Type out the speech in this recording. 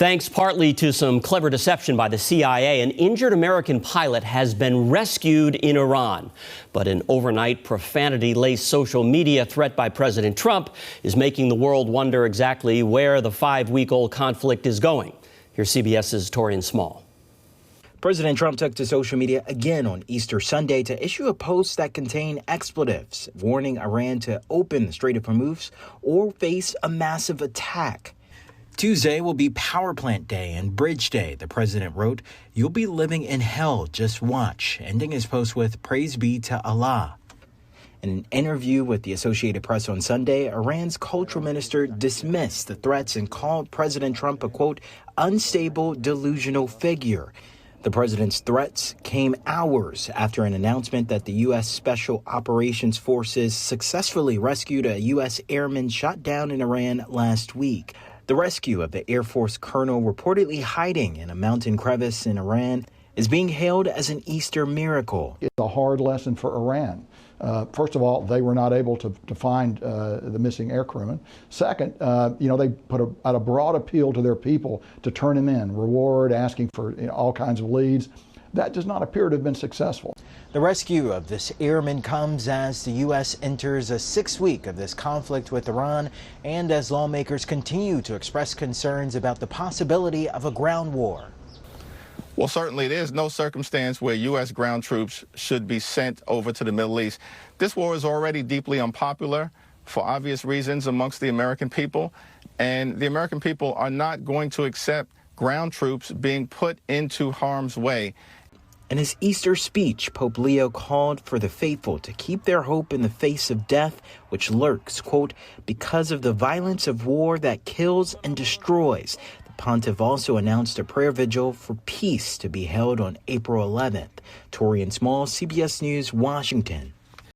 Thanks partly to some clever deception by the CIA, an injured American pilot has been rescued in Iran. But an overnight profanity-laced social media threat by President Trump is making the world wonder exactly where the 5-week-old conflict is going. Here's CBS's Taurean Small. President Trump took to social media again on Easter Sunday to issue a post that contained expletives, warning Iran to open the Strait of Hormuz or face a massive attack. Tuesday will be Power Plant Day and Bridge Day, the president wrote. You'll be living in hell, just watch, ending his post with praise be to Allah. In an interview with the Associated Press on Sunday, Iran's cultural minister dismissed the threats and called President Trump a, quote, unstable, delusional figure. The president's threats came hours after an announcement that the U.S. Special Operations Forces successfully rescued a U.S. airman shot down in Iran last week. The rescue of the Air Force colonel reportedly hiding in a mountain crevice in Iran is being hailed as an Easter miracle. It's a hard lesson for Iran. First of all, they were not able to find the missing air crewman. Second, they put out a broad appeal to their people to turn him in, reward, asking for all kinds of leads. That does not appear to have been successful. The rescue of this airman comes as the U.S. enters a 6th week of this conflict with Iran and as lawmakers continue to express concerns about the possibility of a ground war. Well, certainly there's no circumstance where U.S. ground troops should be sent over to the Middle East. This war is already deeply unpopular for obvious reasons amongst the American people, and the American people are not going to accept ground troops being put into harm's way. In his Easter speech, Pope Leo called for the faithful to keep their hope in the face of death, which lurks, quote, because of the violence of war that kills and destroys. The pontiff also announced a prayer vigil for peace to be held on April 11th. Taurean Small, CBS News, Washington.